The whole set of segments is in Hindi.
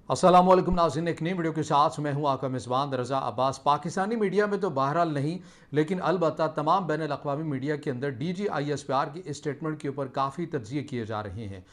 अस्सलाम वालेकुम नाज़रीन, एक नई वीडियो के साथ मैं हूं आपका मेज़बान रज़ा अब्बास। पाकिस्तानी मीडिया में तो बहरहाल नहीं, लेकिन अलबत्ता तमाम बैन अल-अक़वामी मीडिया के अंदर DGISPR की इस स्टेटमेंट के ऊपर काफ़ी तज्ज़िये किए जा रहे हैं,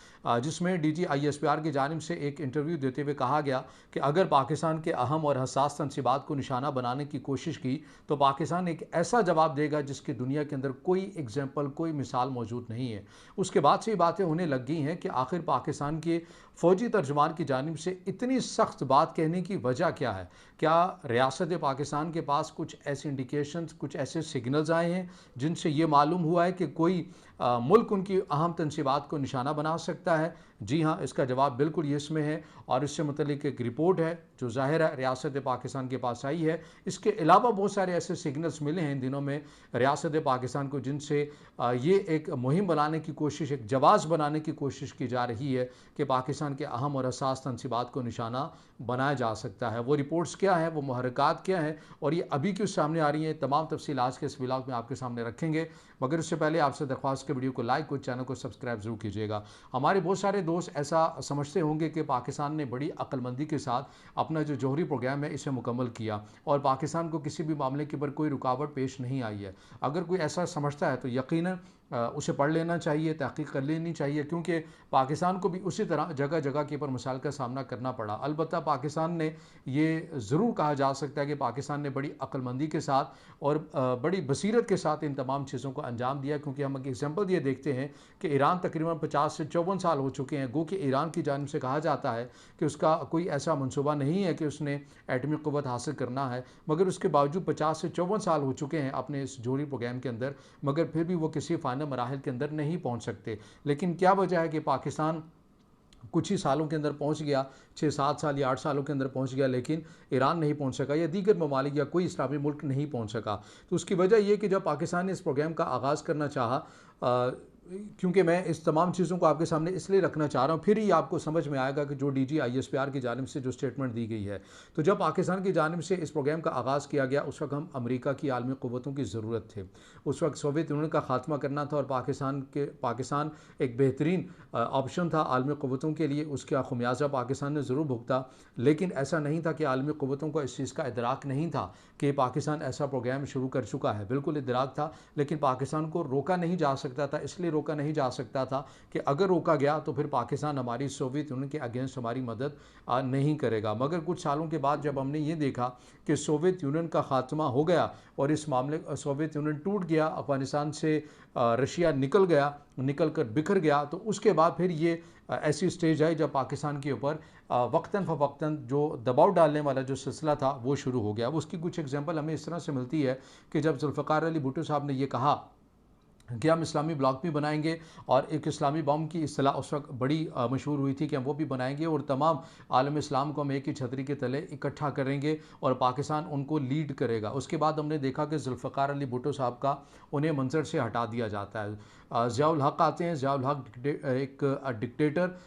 जिसमें DGISPR की जानिब से एक इंटरव्यू देते हुए कहा गया कि अगर पाकिस्तान के अहम और हसास तनसीबात को निशाना बनाने की कोशिश की तो पाकिस्तान एक ऐसा जवाब देगा जिसकी दुनिया के अंदर कोई एग्जाम्पल, कोई मिसाल मौजूद नहीं है। उसके बाद से ये बातें होने लग गई हैं कि आखिर पाकिस्तान के फ़ौजी तर्जुमान की जानिब से इतनी सख्त बात कहने की वजह क्या है? क्या रियासत पाकिस्तान के पास कुछ ऐसे इंडिकेशंस, कुछ ऐसे सिग्नल्स आए हैं जिनसे ये मालूम हुआ है कि कोई मुल्क उनकी अहम तनसीबात को निशाना बना सकता है? जी हाँ, इसका जवाब बिल्कुल यस में है और इससे मुतल्लिक एक रिपोर्ट है जो ज़ाहिर है रियासत पाकिस्तान के पास आई है। इसके अलावा बहुत सारे ऐसे सिग्नल्स मिले हैं इन दिनों में रियासत पाकिस्तान को, जिनसे ये एक मुहिम बनाने की कोशिश, एक जवाज़ बनाने की कोशिश की जा रही है कि पाकिस्तान के अहम और हसास तनसीबात को निशाना बनाया जा सकता है। वो रिपोर्ट्स क्या हैं, वो मुहर्रिकात क्या हैं और ये अभी क्यों सामने आ रही हैं, तमाम तफसील आज के इस व्लॉग में आपके सामने रखेंगे। मगर उससे पहले आपसे दरख्वास्त के वीडियो को लाइक और चैनल को सब्सक्राइब जरूर कीजिएगा। हमारे बहुत सारे दोस्त ऐसा समझते होंगे कि पाकिस्तान ने बड़ी अक्लमंदी के साथ अपना जो जौहरी प्रोग्राम है इसे मुकम्मल किया और पाकिस्तान को किसी भी मामले के ऊपर कोई रुकावट पेश नहीं आई है। अगर कोई ऐसा समझता है तो यकीनन उसे पढ़ लेना चाहिए, तहकीक कर लेनी चाहिए, क्योंकि पाकिस्तान को भी उसी तरह जगह जगह के ऊपर मसाइल का सामना करना पड़ा। अलबत्ता पाकिस्तान ने ये ज़रूर कहा जा सकता है कि पाकिस्तान ने बड़ी अक्लमंदी के साथ और बड़ी बसीरत के साथ इन तमाम चीज़ों को अंजाम दिया, क्योंकि हम एक एग्जाम्पल ये देखते हैं कि ईरान तकरीबन 50 से 54 साल हो चुके हैं। गो कि ईरान की जानिब से कहा जाता है कि उसका कोई ऐसा मनसूबा नहीं है कि उसने एटमी क़ुव्वत हासिल करना है, मगर उसके बावजूद 50 से 54 साल हो चुके हैं अपने इस जौहरी प्रोग्राम के अंदर, मगर फिर भी वो किसी फाइनल मराहिल के अंदर नहीं पहुंच सकते। लेकिन क्या वजह है कि पाकिस्तान कुछ ही सालों के अंदर पहुंच गया, 6-7 साल या 8 सालों के अंदर पहुंच गया, लेकिन ईरान नहीं पहुंच सका या दीगर ममालिक या कोई इस्लामी मुल्क नहीं पहुंच सका। तो उसकी वजह यह कि जब पाकिस्तान ने इस प्रोग्राम का आगाज़ करना चाहा, क्योंकि मैं इस तमाम चीज़ों को आपके सामने इसलिए रखना चाह रहा हूँ, फिर ही आपको समझ में आएगा कि जो DGISPR की जानिब से जो स्टेटमेंट दी गई है। तो जब पाकिस्तान की जानिब से इस प्रोग्राम का आगाज़ किया गया, उस वक्त हम अमेरिका की आलमी क़ुव्वतों की ज़रूरत थे। उस वक्त सोवियत यूनियन का खात्मा करना था और पाकिस्तान एक बेहतरीन ऑप्शन था आलमी क़ुव्वतों के लिए। उसका खुमियाजा पाकिस्तान ने ज़रूर भुगता, लेकिन ऐसा नहीं था कि आलमी क़ुव्वतों को इस चीज़ का इदराक नहीं था कि पाकिस्तान ऐसा प्रोग्राम शुरू कर चुका है। बिल्कुल इदराक था, लेकिन पाकिस्तान को रोका नहीं जा सकता था। इसलिए रोका नहीं जा सकता था कि अगर रोका गया तो फिर पाकिस्तान हमारी सोवियत यूनियन के अगेंस्ट हमारी मदद नहीं करेगा। मगर कुछ सालों के बाद जब हमने ये देखा कि सोवियत यूनियन का खात्मा हो गया और इस मामले सोवियत यूनियन टूट गया, अफगानिस्तान से रशिया निकल कर बिखर गया, तो उसके बाद फिर ये ऐसी स्टेज आई जब पाकिस्तान के ऊपर वक्तन फ़वक्तन जो दबाव डालने वाला जो सिलसिला था वो शुरू हो गया। उसकी कुछ एग्जांपल हमें इस तरह से मिलती है कि जब जुल्फ़िकार अली भुट्टो साहब ने ये कहा कि हम इस्लामी ब्लॉक भी बनाएंगे और एक इस्लामी बम की इस्तिलाह उस वक्त बड़ी मशहूर हुई थी कि हम वो भी बनाएंगे और तमाम आलम इस्लाम को हम एक ही छतरी के तले इकट्ठा करेंगे और पाकिस्तान उनको लीड करेगा। उसके बाद हमने देखा कि जुल्फ़िकार अली भुट्टो साहब का उन्हें मंजर से हटा दिया जाता है। ज़ियाउल हक आते हैं। ज़ियाउल हक एक डिक्टेटर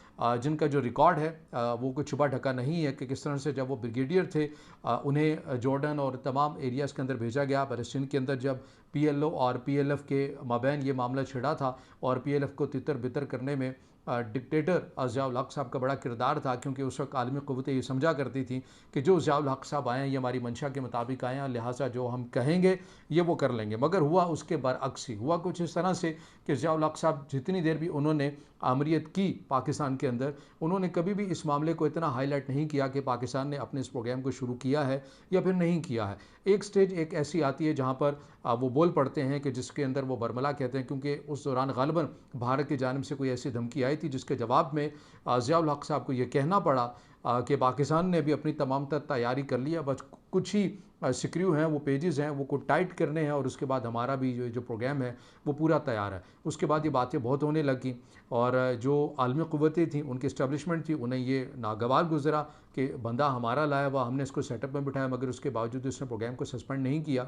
जिनका जो रिकॉर्ड है वो कुछ छुपा ढका नहीं है कि किस तरह से जब वो ब्रिगेडियर थे उन्हें जॉर्डन और तमाम एरियाज़ के अंदर भेजा गया। फ़लस्तीन के अंदर जब PLO और PLF के माबैन ये मामला छिड़ा था और PLF को तितर बितर करने में डिक्टेटर ज़ियाउल हक साहब का बड़ा किरदार था, क्योंकि उस वक्त आलमी क़ुव्वतें ये समझा करती थी कि जो ज़ियाउल हक साहब आए हैं ये हमारी मंशा के मुताबिक आए हैं, लिहाजा जो हम कहेंगे ये वो कर लेंगे। मगर हुआ उसके बरअक्स ही। हुआ कुछ इस तरह से कि ज़ियाउल हक साहब जितनी देर भी उन्होंने आमरीत की पाकिस्तान के अंदर, उन्होंने कभी भी इस मामले को इतना हाईलाइट नहीं किया कि पाकिस्तान ने अपने इस प्रोग्राम को शुरू किया है या फिर नहीं किया है। एक स्टेज एक ऐसी आती है जहाँ पर वो बोल पड़ते हैं कि जिसके अंदर वो बरमला कहते हैं, क्योंकि उस दौरान ग़ालिबन भारत की जानिब से कोई ऐसी धमकी आई थी जिसके जवाब में ज़ियाउल हक साहब को ये कहना पड़ा कि पाकिस्तान ने भी अपनी तमाम तर तैयारी कर लिया, बस कुछ ही सिक्रियो हैं, वो पेजेस हैं, वो को टाइट करने हैं और उसके बाद हमारा भी जो प्रोग्राम है वो पूरा तैयार है। उसके बाद ये बातें बहुत होने लगी और जो आलमी क़ुव्वतें थी, उनकी इस्टेब्लिशमेंट थी, उन्हें ये नागवार गुजरा कि बंदा हमारा लाया हुआ, हमने इसको सेटअप में बिठाया, मगर उसके बावजूद उसने प्रोग्राम को सस्पेंड नहीं किया।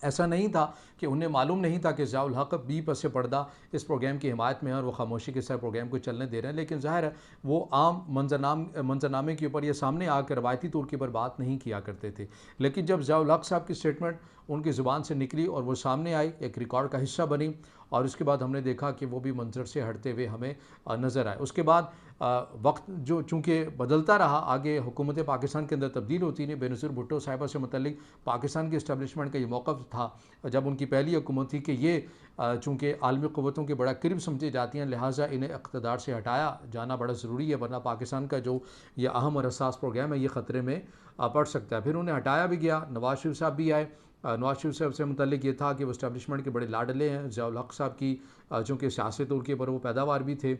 ऐसा नहीं था कि उन्हें मालूम नहीं था कि ज़ियाउल हक भी पस पर्दा इस प्रोग्राम की हिमायत में है और वो खामोशी के साथ प्रोग्राम को चलने दे रहे हैं, लेकिन ज़ाहिर है वो आम मंजरनामे के ऊपर ये सामने आकर रवायती तौर के ऊपर बात नहीं किया करते थे। लेकिन जब ज़ियाउल हक साहब की स्टेटमेंट उनकी ज़ुबान से निकली और वो सामने आई, एक रिकॉर्ड का हिस्सा बनी और उसके बाद हमने देखा कि वो भी मंजर से हटते हुए हमें नज़र आए। उसके बाद वक्त जो चूँकि बदलता रहा, आगे हुकूमत पाकिस्तान के अंदर तब्दील होती नहीं। बेनज़ीर भुट्टो साहिबा से मुतल्लिक पाकिस्तान की इस्टेब्लिशमेंट का ये मौक़िफ़ था जब उनकी पहली हुकूमत थी कि ये चूँकि आलमी क़ुव्वतों के बड़ा करीब समझी जाती हैं, लिहाजा इन्हें इक़्तिदार से हटाया जाना बड़ा ज़रूरी है, वरना पाकिस्तान का जो ये अहम और हसास प्रोग्राम है ये ख़तरे में पड़ सकता है। फिर उन्हें हटाया भी गया। नवाज़ शरीफ साहब भी आए। नवाज़ शरीफ साहब से मुतल्लिक ये था कि वो इस्टेब्लिशमेंट के बड़े लाडले हैं। ज़ियाउल हक़ साहब की चूँकि सियासी तौर के ऊपर वो पैदावार भी थे,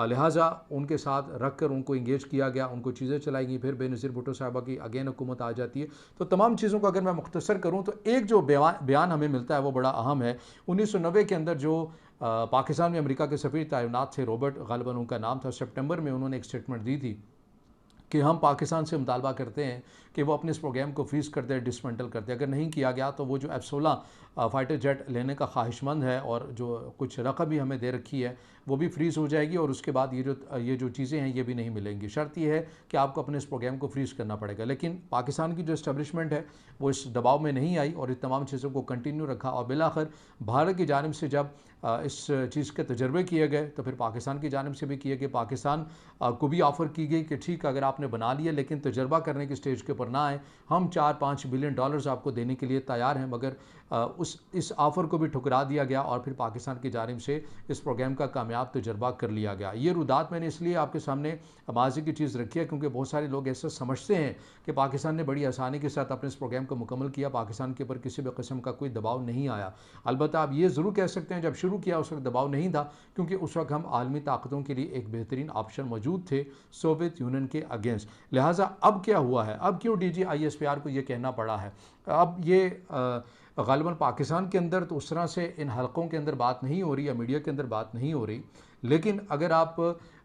लिहाजा उनके साथ रख कर उनको इंगेज किया गया, उनको चीज़ें चलाई गई। फिर बेनज़ीर भुट्टो साहिबा की अगेन हुकूमत आ जाती है। तो तमाम चीज़ों को अगर मैं मुख्तसर करूँ तो एक जो बयान हमें मिलता है वो बड़ा अहम है। 1990 के अंदर जो पाकिस्तान में अमेरिका के सफ़ीर तैनात थे, रॉबर्ट गालिबन उनका नाम था, सितंबर में उन्होंने एक स्टेटमेंट दी थी कि हम पाकिस्तान से मुतालबा करते हैं कि वो अपने इस प्रोग्राम को फ्रीज़ कर दे, डिसमेंटल कर दे। अगर नहीं किया गया तो वो जो F-16 फाइटर जेट लेने का ख्वाहिशमंद है और जो कुछ रकम भी हमें दे रखी है वो भी फ्रीज़ हो जाएगी, और उसके बाद ये जो चीज़ें हैं ये भी नहीं मिलेंगी। शर्त ये है कि आपको अपने इस प्रोग्राम को फ्रीज़ करना पड़ेगा। लेकिन पाकिस्तान की जो इस्टेब्लिशमेंट है वो इस दबाव में नहीं आई और इन तमाम चीज़ों को कंटिन्यू रखा, और बिलाखिर भारत की जानिब से जब इस चीज़ के तजर्बे किए गए तो फिर पाकिस्तान की जानिब से भी किए गए। पाकिस्तान को भी ऑफ़र की गई कि ठीक अगर आपने बना लिया लेकिन तजर्बा करने की स्टेज के ऊपर ना आए, हम 4-5 बिलियन डॉलर्स आपको देने के लिए तैयार हैं। मगर इस ऑफ़र को भी ठुकरा दिया गया और फिर पाकिस्तान की जानिब से इस प्रोग्राम का कामयाब तजर्बा कर लिया गया। ये रुदात मैंने इसलिए आपके सामने माज़ी की चीज़ रखी है क्योंकि बहुत सारे लोग ऐसा समझते हैं कि पाकिस्तान ने बड़ी आसानी के साथ अपने इस प्रोग्राम को मुकम्मल किया, पाकिस्तान के ऊपर किसी भी किस्म का कोई दबाव नहीं आया। अलबत्ता आप ये ज़रूर कह सकते हैं जब शुरू किया उस वक्त दबाव नहीं था, क्योंकि उस वक्त हम आलमी ताकतों के लिए एक बेहतरीन ऑप्शन मौजूद थे सोवियत यूनियन के अगेंस्ट। लिहाजा अब क्या हुआ है, अब क्यों DGISPR को ये कहना पड़ा है? अब ये गालिबन पाकिस्तान के अंदर तो उस तरह से इन हलकों के अंदर बात नहीं हो रही या मीडिया के अंदर बात नहीं हो रही, लेकिन अगर आप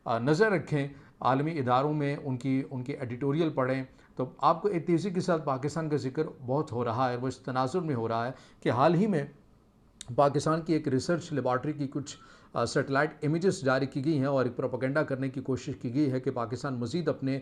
नज़र रखें आलमी इदारों में, उनकी एडिटोरियल पढ़ें तो आपको एक तेज़ी के साथ पाकिस्तान का जिक्र बहुत हो रहा है। वो इस तनाजुर में हो रहा है कि हाल ही में पाकिस्तान की एक रिसर्च लेबॉर्ट्री की कुछ सैटेलाइट इमेजेस जारी की गई हैं और एक प्रोपेगेंडा करने की कोशिश की गई है कि पाकिस्तान मज़ीद अपने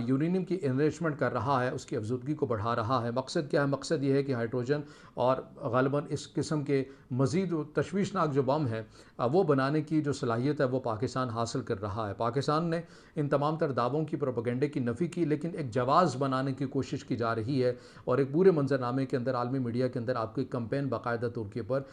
यूरेनियम की एनरिचमेंट कर रहा है, उसकी अफजदगी को बढ़ा रहा है। मकसद क्या है? मकसद ये है कि हाइड्रोजन और गालिबन इस किस्म के मज़ीद तशवीशनाक जो बम है वो बनाने की जो सलाहियत है वो पाकिस्तान हासिल कर रहा है। पाकिस्तान ने इन तमाम तर दावों की प्रोपेगेंडे की नफ़ी की, लेकिन एक जवाज़ बनाने की कोशिश की जा रही है और एक पूरे मंजरनामे के अंदर आलमी मीडिया के अंदर आपको एक कंपेन बाकायदा तौर के ऊपर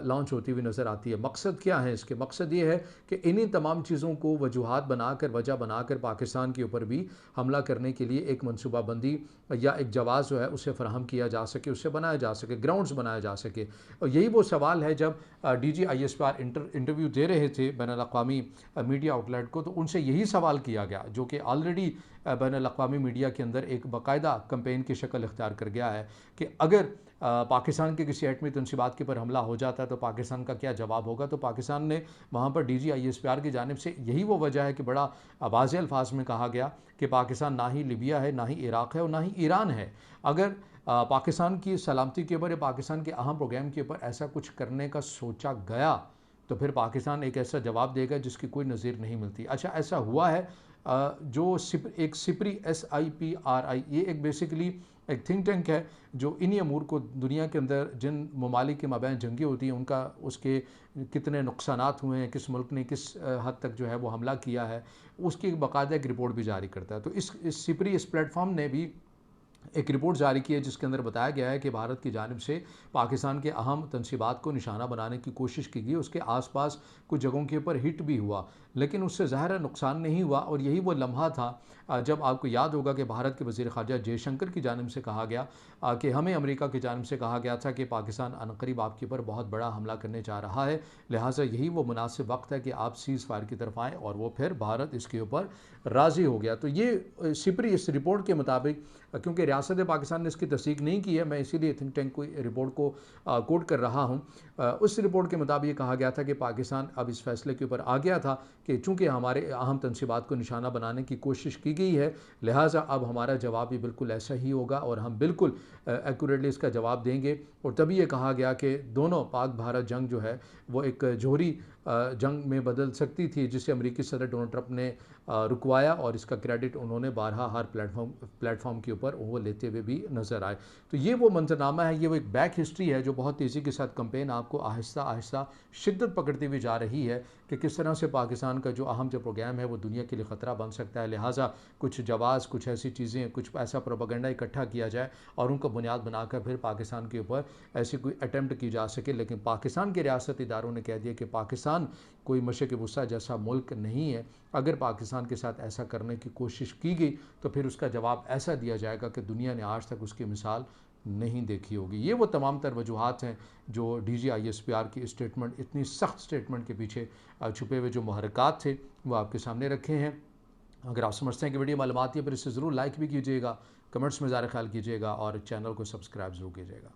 लॉन्च होती हुई नज़र आती है। मकसद क्या है इसके? मकसद ये है कि इन्हीं तमाम चीज़ों को वजूहात बनाकर, वजह बनाकर पाकिस्तान के ऊपर भी हमला करने के लिए एक मनसूबाबंदी या एक जवाज़ जो है उसे फ़राहम किया जा सके, उससे बनाया जा सके, ग्राउंड्स बनाया जा सके। और यही वो सवाल है जब DGISPR इंटरव्यू दे रहे थे बैनुल-अक़वामी मीडिया आउटलेट को, तो उनसे यही सवाल किया गया जो कि ऑलरेडी बैनुल-अक़वामी मीडिया के अंदर एक बाकायदा कैंपेन की शक्ल इख्तियार कर गया है कि अगर पाकिस्तान के किसी एटमी तंसीबात के ऊपर हमला हो जाता है तो पाकिस्तान का क्या जवाब होगा। तो पाकिस्तान ने वहाँ पर DGISPR की जानिब से यही वो वजह है कि बड़ा वाज़े अल्फाज में कहा गया कि पाकिस्तान ना ही लीबिया है, ना ही इराक़ है और ना ही ईरान है। अगर पाकिस्तान की सलामती के ऊपर या पाकिस्तान के अहम प्रोग्राम के ऊपर ऐसा कुछ करने का सोचा गया तो फिर पाकिस्तान एक ऐसा जवाब देगा जिसकी कोई नज़ीर नहीं मिलती। अच्छा, ऐसा हुआ है जो एक सिपरी SIPRI, ये एक बेसिकली एक थिंक टैंक है जो इन्हीं अमूर को दुनिया के अंदर जिन ममालिक के माबैन जंगी होती हैं उनका, उसके कितने नुकसानात हुए हैं, किस मुल्क ने किस हद तक जो है वो हमला किया है, उसकी एक बाकायदा एक रिपोर्ट भी जारी करता है। तो इस सिपरी, इस प्लेटफॉर्म ने भी एक रिपोर्ट जारी की है जिसके अंदर बताया गया है कि भारत की जानिब से पाकिस्तान के अहम तनसीबात को निशाना बनाने की कोशिश की गई, उसके आसपास कुछ जगहों के ऊपर हिट भी हुआ, लेकिन उससे ज़ाहिर नुकसान नहीं हुआ। और यही वो लम्हा था जब आपको याद होगा कि भारत के वज़ीर ख़ारजा जयशंकर की जानिब से कहा गया कि हमें अमेरिका की जानिब से कहा गया था कि पाकिस्तान अनकरीब आपके ऊपर बहुत बड़ा हमला करने जा रहा है, लिहाजा यही वो मुनासिब वक्त है कि आप सीज़ फायर की तरफ आएँ, और वो फिर भारत इसके ऊपर राज़ी हो गया। तो ये सिपरी इस रिपोर्ट के मुताबिक, क्योंकि रियासत पाकिस्तान ने इसकी तस्दीक नहीं की है, मैं इसीलिए थिंक टैंक को रिपोर्ट को कोट कर रहा हूँ, उस रिपोर्ट के मुताबिक कहा गया था कि पाकिस्तान अब इस फैसले के ऊपर आ गया था कि चूँकि हमारे अहम तनसीबात को निशाना बनाने की कोशिश की गई है, लिहाजा अब हमारा जवाब भी बिल्कुल ऐसा ही होगा और हम बिल्कुल एक्यूरेटली इसका जवाब देंगे। और तभी ये कहा गया कि दोनों पाक भारत जंग जो है वो एक जोहरी जंग में बदल सकती थी, जिसे अमेरिकी सदर डोनाल्ड ट्रंप ने रुकवाया, और इसका क्रेडिट उन्होंने बारहा हर प्लेटफॉर्म के ऊपर वो लेते हुए भी नज़र आए। तो ये वो मंजरनामा है, ये वो एक बैक हिस्ट्री है जो बहुत तेज़ी के साथ कंपेन आपको आहिस्ता आहिस्ता शिद्दत पकड़ती हुई जा रही है कि किस तरह से पाकिस्तान का जो अहम जो प्रोग्राम है वो दुनिया के लिए ख़तरा बन सकता है। लिहाजा कुछ जवाज़, कुछ ऐसी चीज़ें, कुछ ऐसा प्रोपेगेंडा इकट्ठा किया जाए और उनको बुनियाद बनाकर फिर पाकिस्तान के ऊपर ऐसी कोई अटैम्प्ट की जा सके। लेकिन पाकिस्तान के रियासती इदारों ने कह दिया कि पाकिस्तान कोई मशरक़ वुस्ता जैसा मुल्क नहीं है। अगर पाकिस्तान के साथ ऐसा करने की कोशिश की गई तो फिर उसका जवाब ऐसा दिया जाएगा कि दुनिया ने आज तक उसकी मिसाल नहीं देखी होगी। ये वो तमाम तर वजूहात हैं जो DGISPR की स्टेटमेंट, इतनी सख्त स्टेटमेंट के पीछे छुपे हुए जो महरक़ात थे वो आपके सामने रखे हैं। अगर आप समझते हैं कि वीडियो मालूमाती है, फिर इसे ज़रूर लाइक भी कीजिएगा, कमेंट्स में ज़रा ख्याल कीजिएगा और चैनल को सब्सक्राइब ज़रूर कीजिएगा।